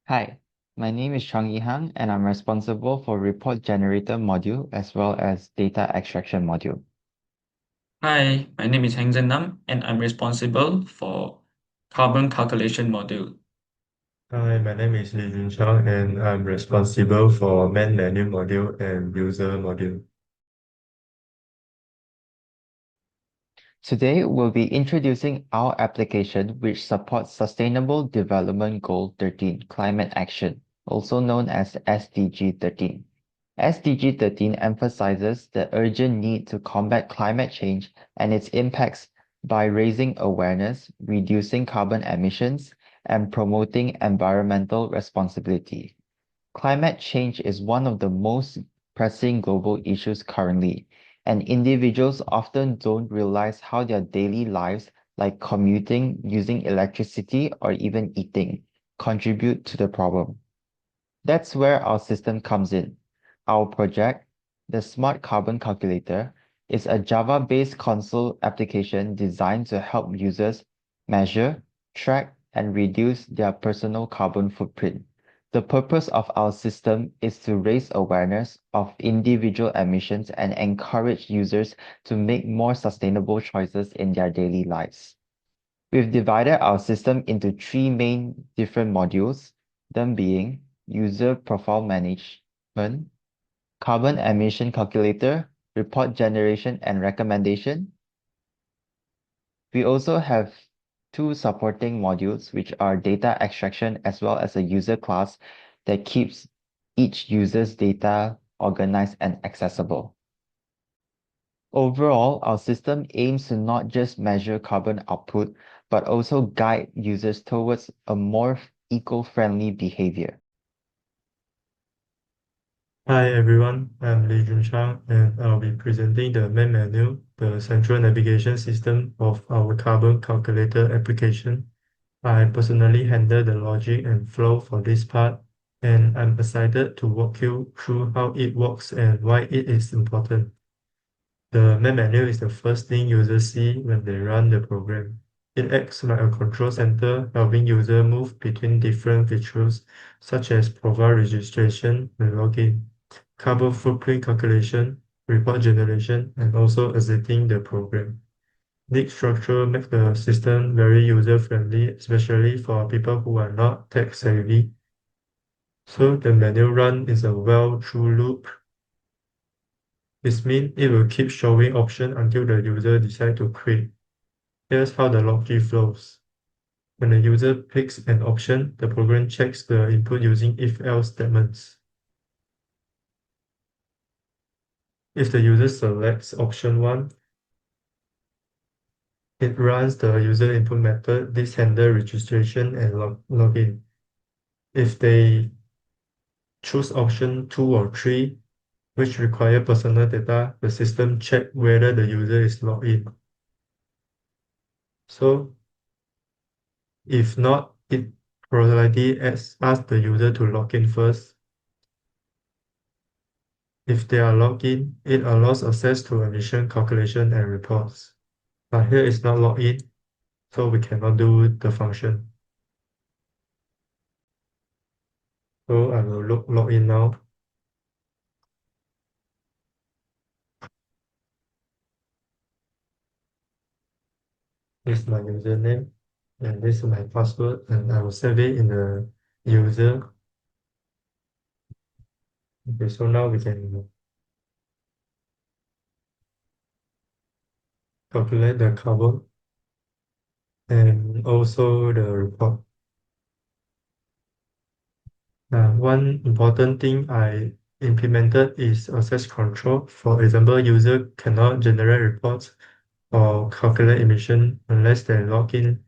Hi, my name is Chang Yihang and I'm responsible for report generator module as well as data extraction module. Hi, my name is Heng Zhen Nam, and I'm responsible for carbon calculation module. Hi, my name is Li Jun Chang, and I'm responsible for main menu module and user module. Today, we'll be introducing our application which supports Sustainable Development Goal 13, Climate Action, also known as SDG 13. SDG 13 emphasizes the urgent need to combat climate change and its impacts by raising awareness, reducing carbon emissions, and promoting environmental responsibility. Climate change is one of the most pressing global issues currently, and individuals often don't realize how their daily lives, like commuting, using electricity, or even eating, contribute to the problem. That's where our system comes in. Our project, the Smart Carbon Calculator, is a Java-based console application designed to help users measure, track, and reduce their personal carbon footprint. The purpose of our system is to raise awareness of individual emissions and encourage users to make more sustainable choices in their daily lives. We've divided our system into three main different modules, them being user profile management, carbon emission calculator, report generation and recommendation. We also have two supporting modules, which are data extraction as well as a user class that keeps each user's data organized and accessible. Overall, our system aims to not just measure carbon output, but also guide users towards a more eco-friendly behavior. Hi everyone, I'm Li Jun Chang, and I'll be presenting the main menu, the central navigation system of our carbon calculator application. I personally handle the logic and flow for this part, and I'm excited to walk you through how it works and why it is important. The main menu is the first thing users see when they run the program. It acts like a control center, helping users move between different features such as profile registration and login, carbon footprint calculation, report generation, and also exiting the program. This structure makes the system very user-friendly, especially for people who are not tech-savvy. So the menu run is a well-through loop. This means it will keep showing options until the user decides to quit. Here's how the logic flows. When the user picks an option, the program checks the input using if-else statements. If the user selects option 1, it runs the user input method. This handles registration and login. If they choose option 2 or 3, which require personal data, the system checks whether the user is logged in. So if not, it probably asks the user to log in first. If they are logged in, it allows access to emission calculation and reports. But here it's not logged in, so we cannot do the function. So I will log in now. This is my username, and this is my password, and I will save it in the user. Okay, so now we can calculate the carbon and also the report. One important thing I implemented is access control. For example, user cannot generate reports or calculate emission unless they log in,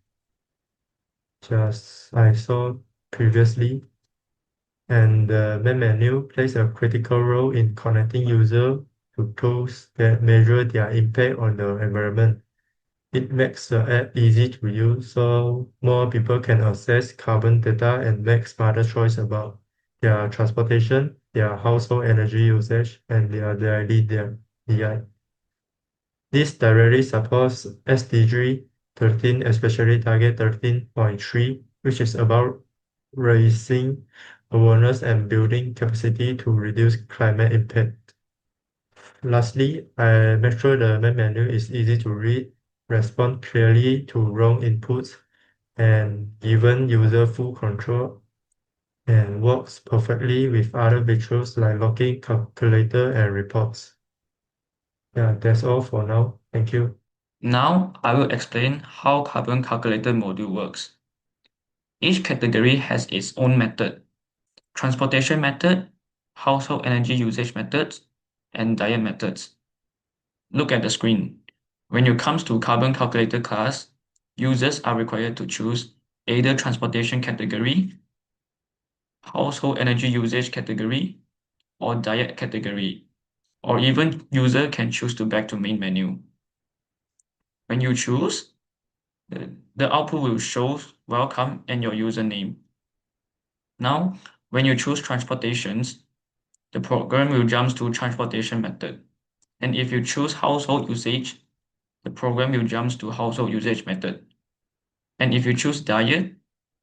just I saw previously. And the main menu plays a critical role in connecting users to tools that measure their impact on the environment. It makes the app easy to use so more people can access carbon data and make smarter choices about their transportation, their household energy usage, and their DI. This directly supports SDG 13, especially target 13.3, which is about raising awareness and building capacity to reduce climate impact. Lastly, I make sure the main menu is easy to read, respond clearly to wrong inputs, and given user full control, and works perfectly with other features like logging, calculator, and reports. Yeah, that's all for now. Thank you. Now I will explain how Carbon Calculator module works. Each category has its own method: transportation method, household energy usage methods, and diet methods. Look at the screen. When it comes to Carbon Calculator class, users are required to choose either transportation category, household energy usage category, or diet category, or even user can choose to back to main menu. When you choose, the output will show welcome and your username. Now, when you choose transportations, the program will jump to transportation method. And if you choose household usage, the program will jump to household usage method. And if you choose diet,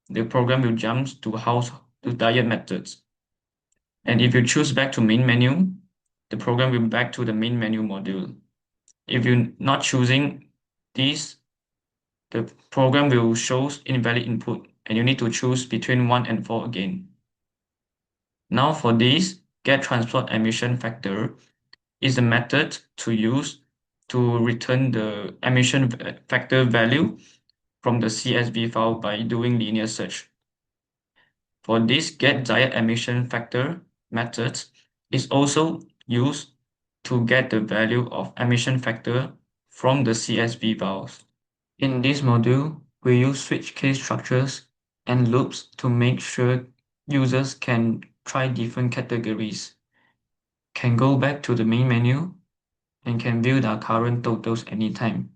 the program will jump to diet methods. And if you choose back to main menu, the program will back to the main menu module. If you're not choosing these, the program will show invalid input and you need to choose between 1 and 4 again. Now for this, get transport emission factor is the method to use to return the emission factor value from the CSV file by doing linear search. For this get diet emission factor method is also used to get the value of emission factor from the CSV files. In this module, we use switch case structures and loops to make sure users can try different categories, can go back to the main menu, and can view their current totals anytime.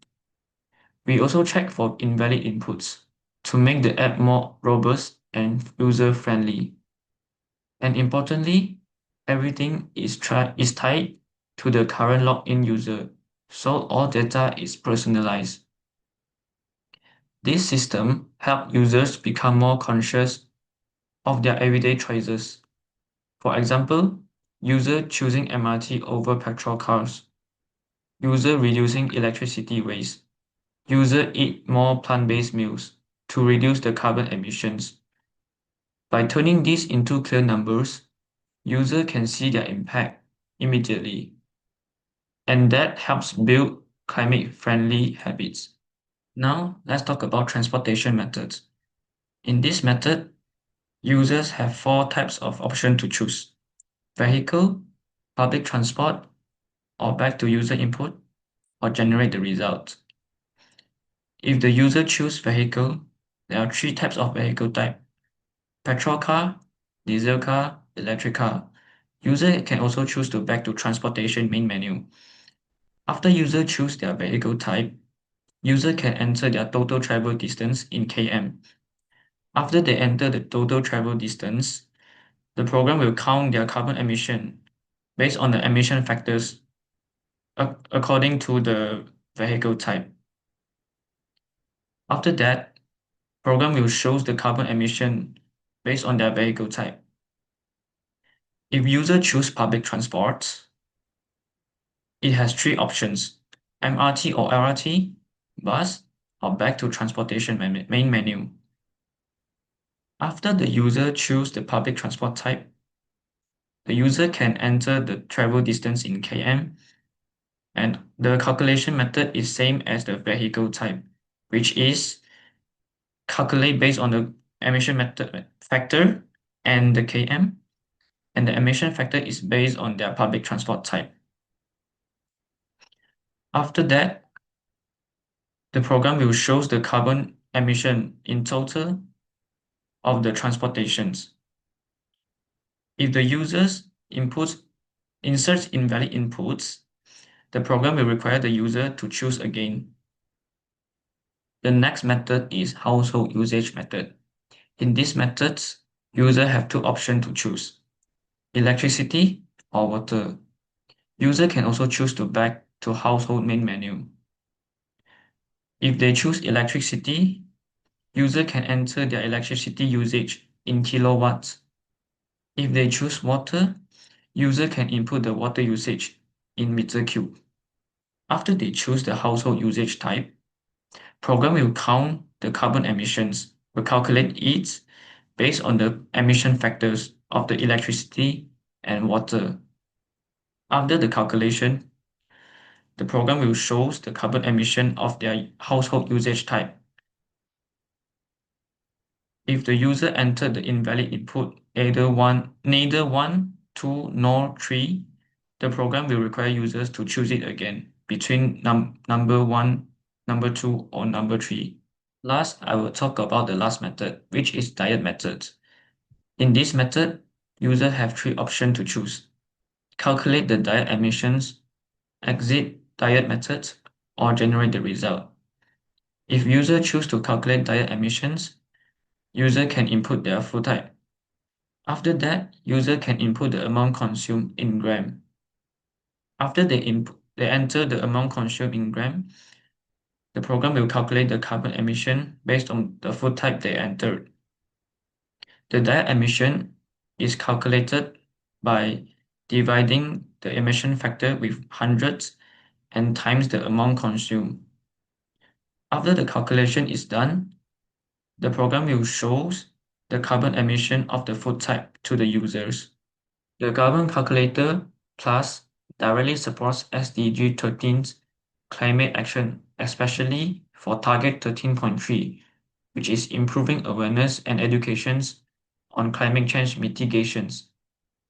We also check for invalid inputs to make the app more robust and user-friendly. And importantly, everything is tied to the current login user, so all data is personalized. This system helps users become more conscious of their everyday choices. For example, user choosing MRT over petrol cars, user reducing electricity waste, user eat more plant-based meals to reduce the carbon emissions. By turning these into clear numbers, user can see their impact immediately, and that helps build climate-friendly habits. Now, let's talk about transportation methods. In this method, users have 4 types of options to choose: vehicle, public transport, or back to user input, or generate the result. If the user choose vehicle, there are 3 types of vehicle type: petrol car, diesel car, electric car. User can also choose to back to transportation main menu. After user choose their vehicle type, user can enter their total travel distance in km. After they enter the total travel distance, the program will count their carbon emission based on the emission factors according to the vehicle type. After that, program will show the carbon emission based on their vehicle type. If user choose public transport, it has 3 options: MRT or LRT, bus, or back to transportation main menu. After the user choose the public transport type, the user can enter the travel distance in km, and the calculation method is same as the vehicle type, which is calculate based on the emission factor and the km, and the emission factor is based on their public transport type. After that, the program will show the carbon emission in total of the transportations. If the users inserts invalid inputs, the program will require the user to choose again. The next method is household usage method. In this method, user have 2 options to choose: electricity or water. User can also choose to back to household main menu. If they choose electricity, user can enter their electricity usage in kilowatts. If they choose water, user can input the water usage in meter cube. After they choose the household usage type, program will count the carbon emissions, will calculate it based on the emission factors of the electricity and water. After the calculation, the program will show the carbon emission of their household usage type. If the user entered the invalid input, neither 1, 2, nor 3, the program will require users to choose it again between number 1, number 2, or number 3. Last, I will talk about the last method, which is diet method. In this method, users have 3 options to choose: calculate the diet emissions, exit diet method, or generate the result. If user choose to calculate diet emissions, user can input their food type. After that, user can input the amount consumed in gram. After they enter the amount consumed in gram, the program will calculate the carbon emission based on the food type they entered. The diet emission is calculated by dividing the emission factor with hundreds and times the amount consumed. After the calculation is done, the program will show the carbon emission of the food type to the users. The Carbon Calculator Plus directly supports SDG 13's climate action, especially for Target 13.3, which is improving awareness and educations on climate change mitigations,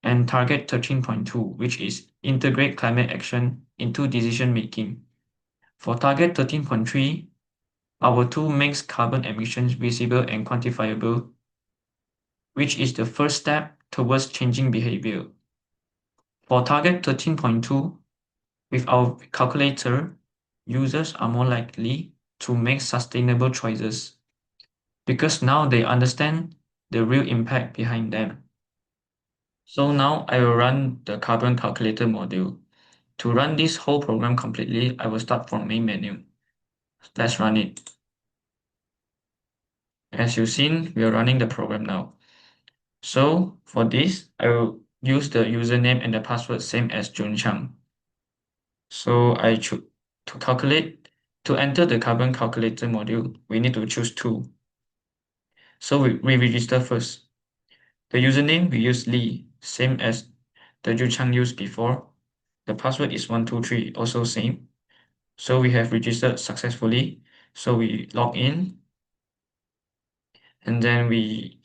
and Target 13.2, which is integrate climate action into decision making. For Target 13.3, our tool makes carbon emissions visible and quantifiable, which is the first step towards changing behavior. For Target 13.2, with our calculator, users are more likely to make sustainable choices because now they understand the real impact behind them. So now I will run the carbon calculator module. To run this whole program completely, I will start from main menu. Let's run it. As you've seen, we are running the program now. So for this, I will use the username and the password same as Jun Chang. So I choose to enter the carbon calculator module, we need to choose two. So we register first. The username we use Lee, same as the Jun Chang used before. The password is 123, also same. So we have registered successfully. So we log in, and then the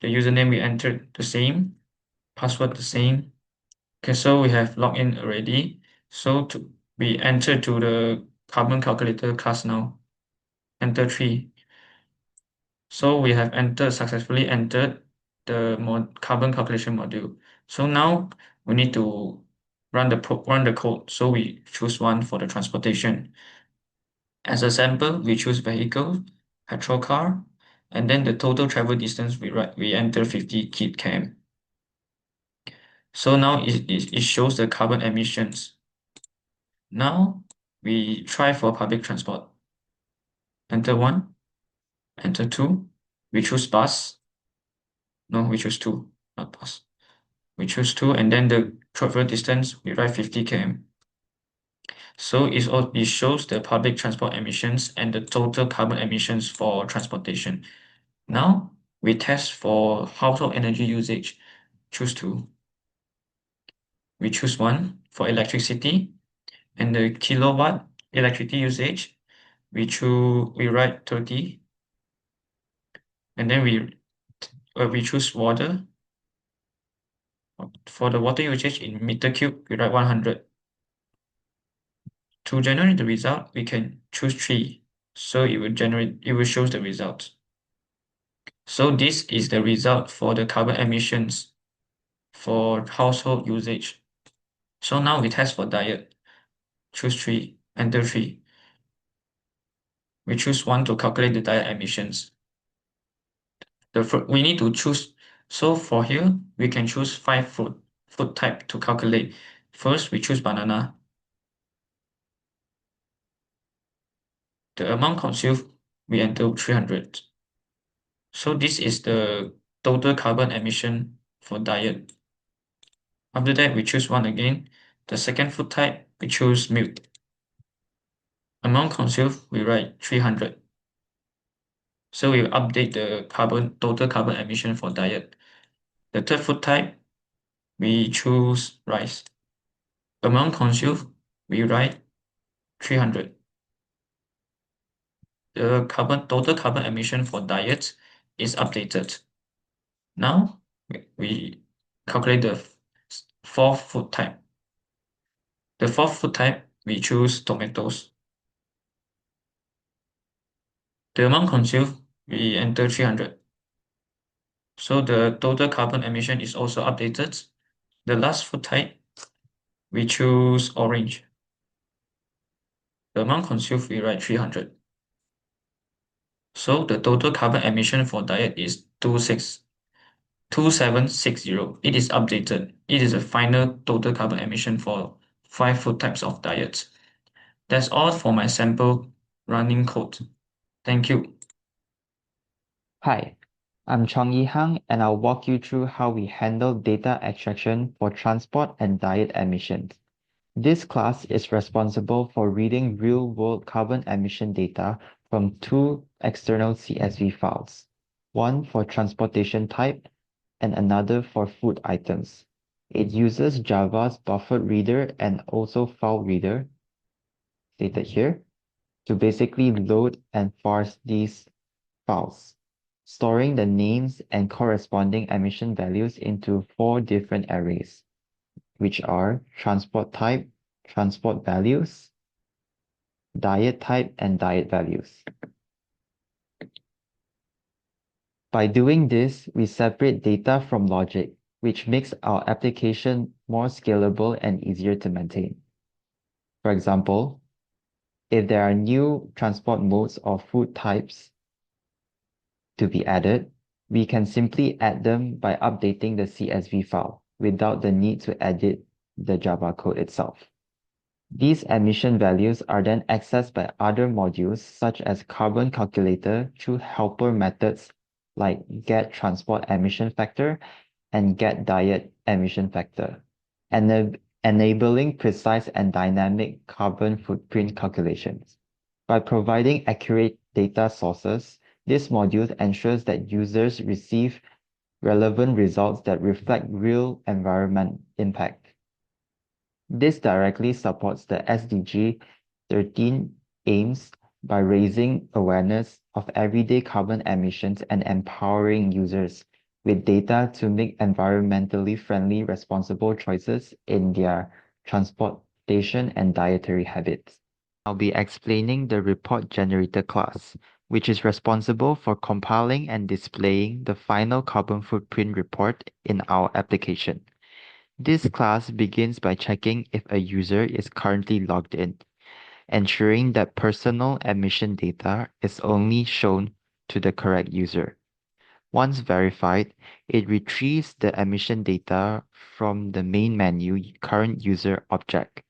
username we entered the same, password the same. Okay, so we have logged in already. So we enter to the carbon calculator class now. Enter 3. So we have successfully entered the carbon calculation module. So now we need to run the code. So we choose one for the transportation. As a sample, we choose vehicle, petrol car, and then the total travel distance we enter 50 km. So now it shows the carbon emissions. Now we try for public transport. Enter 1, enter 2, we choose bus. No, we choose 2, not bus. We choose 2, and then the travel distance, we write 50 km. So it shows the public transport emissions and the total carbon emissions for transportation. Now we test for household energy usage. Choose 2. We choose 1 for electricity, and the kilowatt electricity usage, we write 30, and then we choose water. For the water usage in meter cube, we write 100. To generate the result, we can choose 3. So it will show the result. So this is the result for the carbon emissions for household usage. So now we test for diet. Choose 3, enter 3. We choose 1 to calculate the diet emissions. We need to choose. So for here, we can choose 5 food type to calculate. First, we choose banana. The amount consumed, we enter 300. So this is the total carbon emission for diet. After that, we choose one again. The second food type, we choose milk. Amount consumed, we write 300. So we update the total carbon emission for diet. The third food type, we choose rice. Amount consumed, we write 300. The total carbon emission for diet is updated. Now we calculate the fourth food type. The fourth food type, we choose tomatoes. The amount consumed, we enter 300. So the total carbon emission is also updated. The last food type, we choose orange. The amount consumed, we write 300. So the total carbon emission for diet is 2760. It is updated. It is the final total carbon emission for 5 food types of diets. That's all for my sample running code. Thank you. Hi, I'm Chong Yi Hang, and I'll walk you through how we handle data extraction for transport and diet emissions. This class is responsible for reading real-world carbon emission data from two external CSV files, one for transportation type and another for food items. It uses Java's buffer reader and also file reader, stated here, to basically load and parse these files, storing the names and corresponding emission values into 4 different arrays, which are transport type, transport values, diet type, and diet values. By doing this, we separate data from logic, which makes our application more scalable and easier to maintain. For example, if there are new transport modes or food types to be added, we can simply add them by updating the CSV file without the need to edit the Java code itself. These emission values are then accessed by other modules such as Carbon Calculator through helper methods like getTransportEmissionFactor and getDietEmissionFactor, enabling precise and dynamic carbon footprint calculations. By providing accurate data sources, this module ensures that users receive relevant results that reflect real environment impact. This directly supports the SDG 13 aims by raising awareness of everyday carbon emissions and empowering users with data to make environmentally friendly, responsible choices in their transportation and dietary habits. I'll be explaining the report generator class, which is responsible for compiling and displaying the final carbon footprint report in our application. This class begins by checking if a user is currently logged in, ensuring that personal emission data is only shown to the correct user. Once verified, it retrieves the emission data from the main menu current user object,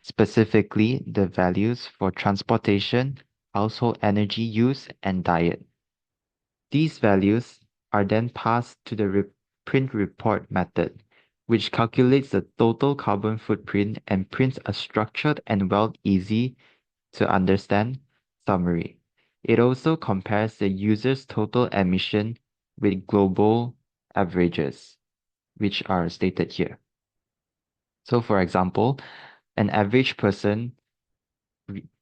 specifically the values for transportation, household energy use, and diet. These values are then passed to the print report method, which calculates the total carbon footprint and prints a structured and easy to understand summary. It also compares the user's total emission with global averages, which are stated here. So for example, an average person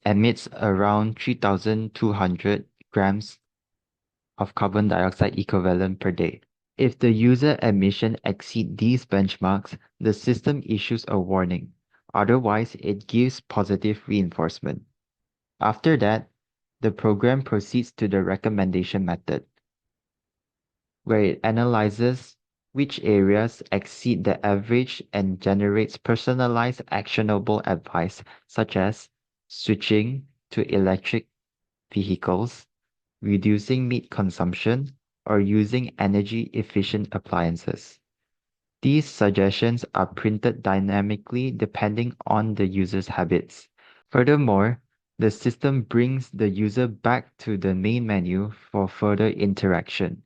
emits around 3,200 grams of carbon dioxide equivalent per day. If the user emission exceed these benchmarks, the system issues a warning. Otherwise, it gives positive reinforcement. After that, the program proceeds to the recommendation method, where it analyzes which areas exceed the average and generates personalized actionable advice, such as switching to electric vehicles, reducing meat consumption, or using energy-efficient appliances. These suggestions are printed dynamically depending on the user's habits. Furthermore, the system brings the user back to the main menu for further interaction.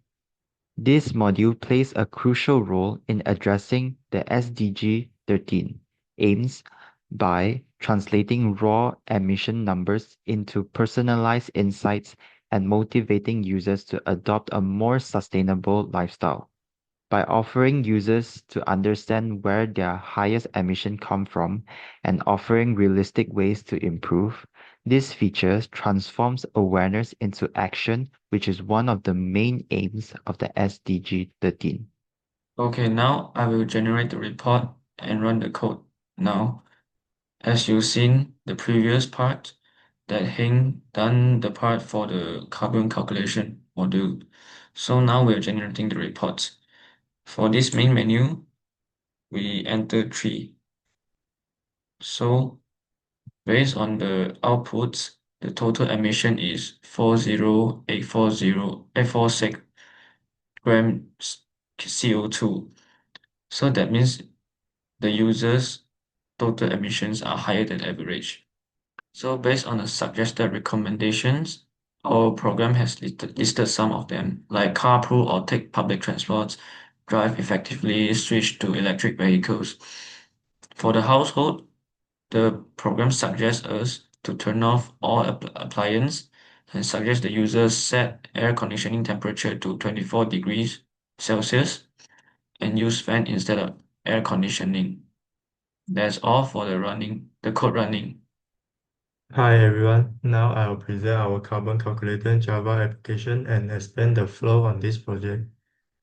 This module plays a crucial role in addressing the SDG 13 aims by translating raw emission numbers into personalized insights and motivating users to adopt a more sustainable lifestyle. By offering users to understand where their highest emission come from and offering realistic ways to improve, this feature transforms awareness into action, which is one of the main aims of the SDG 13. Okay, now I will generate the report and run the code. Now, as you've seen the previous part, that Heng done the part for the carbon calculation module. So now we're generating the reports. For this main menu, we enter 3. So based on the outputs, the total emission is 40846 grams CO2. So that means the user's total emissions are higher than average. So based on the suggested recommendations, our program has listed some of them, like carpool or take public transports, drive effectively, switch to electric vehicles. For the household, the program suggests us to turn off all appliances and suggests the user set air conditioning temperature to 24 degrees Celsius and use fan instead of air conditioning. That's all for the code running. Hi everyone, now I will present our carbon calculator Java application and explain the flow on this project.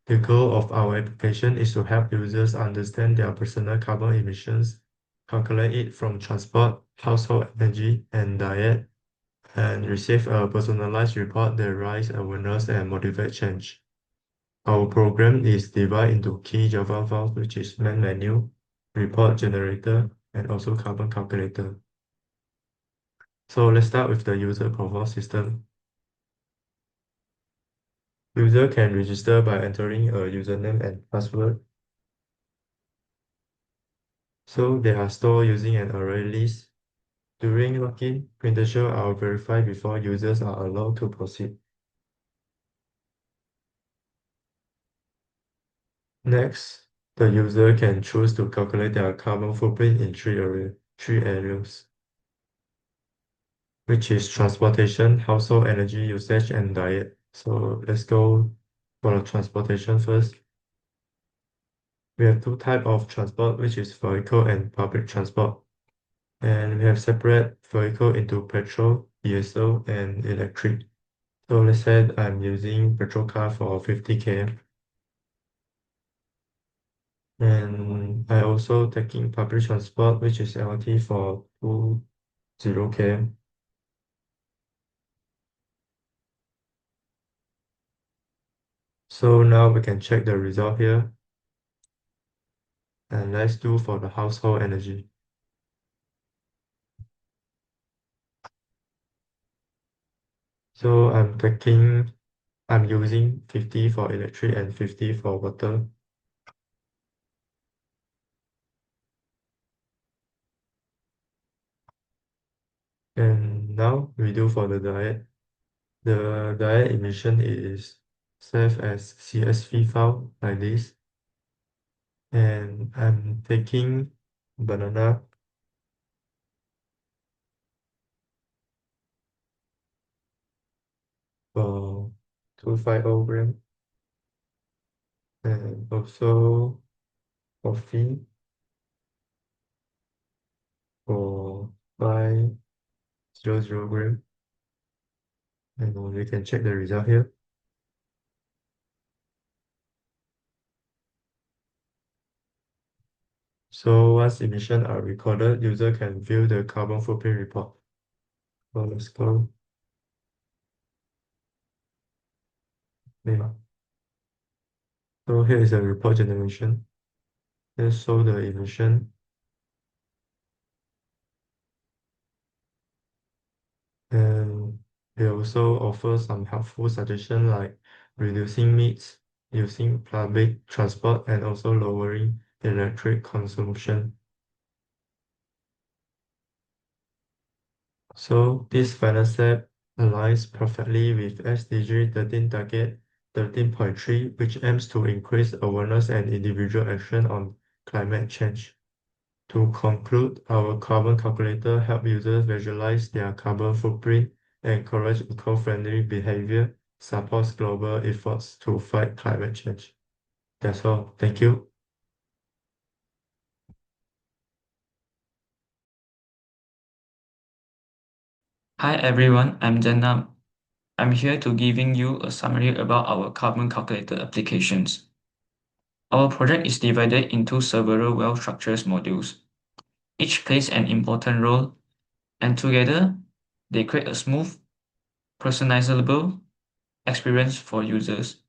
The goal of our application is to help users understand their personal carbon emissions, calculate it from transport, household energy, and diet, and receive a personalized report that raise awareness and motivate change. Our program is divided into key Java files, which is main menu, report generator, and also carbon calculator. So let's start with the user profile system. User can register by entering a username and password. So they are stored using an array list. During login, credentials are verified before users are allowed to proceed. Next, the user can choose to calculate their carbon footprint in three areas, which is transportation, household energy usage, and diet. So let's go for the transportation first. We have two types of transport, which is vehicle and public transport. And we have separate vehicle into petrol, diesel, and electric. So let's say I'm using petrol car for 50 km. And I also taking public transport, which is LT for 20 km. So now we can check the result here. And let's do for the household energy. So I'm using 50 for electric and 50 for water. And now we do for the diet. The diet emission is saved as CSV file like this. And I'm taking banana for 250 gram. And also coffee for 500 gram. And we can check the result here. So once emissions are recorded, user can view the carbon footprint report. So let's go. Yeah. So here is the report generation. Let's show the emission. And they also offer some helpful suggestions like reducing meats, using public transport, and also lowering electric consumption. So this final step aligns perfectly with SDG 13 target 13.3, which aims to increase awareness and individual action on climate change. To conclude, our carbon calculator helps users visualize their carbon footprint, encourage eco-friendly behavior, supports global efforts to fight climate change. That's all. Thank you. Hi everyone, I'm Jannam. I'm here to giving you a summary about our carbon calculator applications. Our project is divided into several well-structured modules. Each plays an important role, and together they create a smooth, personalizable experience for users.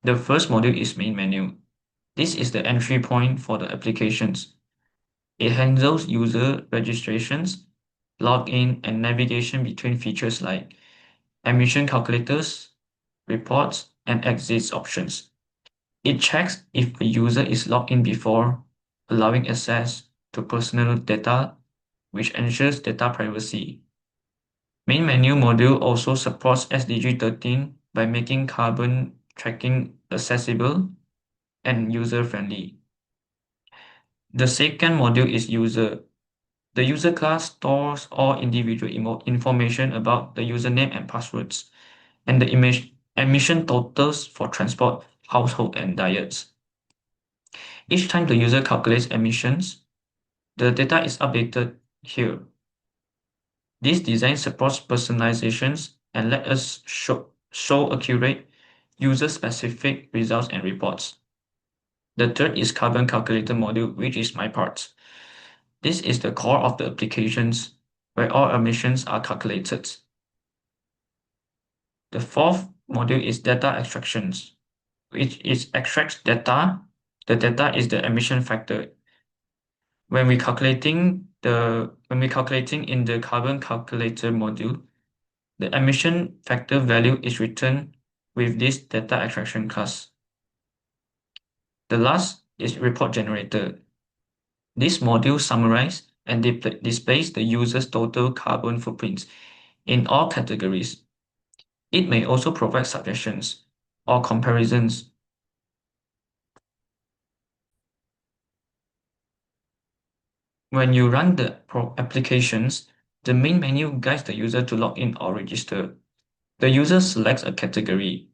The first module is main menu. This is the entry point for the applications. It handles user registrations, login, and navigation between features like emission calculators, reports, and exit options. It checks if a user is logged in before, allowing access to personal data, which ensures data privacy. Main menu module also supports SDG 13 by making carbon tracking accessible and user-friendly. The second module is user. The user class stores all individual information about the username and passwords, and the emission totals for transport, household, and diets. Each time the user calculates emissions, the data is updated here. This design supports personalizations and let us show accurate, user-specific results and reports. The third is carbon calculator module, which is my part. This is the core of the applications where all emissions are calculated. The fourth module is data extractions, which is extracts data. The data is the emission factor. When we calculating in the carbon calculator module, the emission factor value is returned with this data extraction class. The last is report generator. This module summarizes and displays the user's total carbon footprints in all categories. It may also provide suggestions or comparisons. When you run the applications, the main menu guides the user to log in or register. The user selects a category: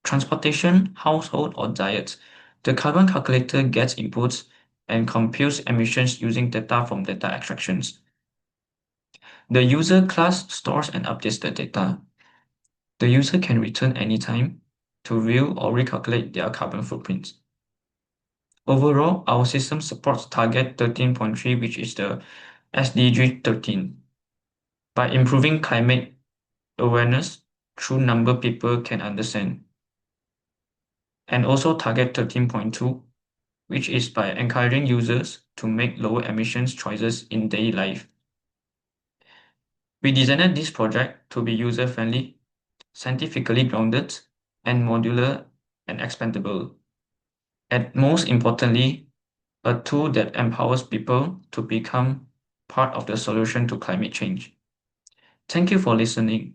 transportation, household, or diet. The carbon calculator gets inputs and computes emissions using data from data extractions. The user class stores and updates the data. The user can return anytime to view or recalculate their carbon footprints. Overall, our system supports target 13.3, which is the SDG 13. By improving climate awareness through number people can understand. And also target 13.2, which is by encouraging users to make lower emissions choices in daily life. We designed this project to be user-friendly, scientifically grounded, and modular and expandable. And most importantly, a tool that empowers people to become part of the solution to climate change. Thank you for listening.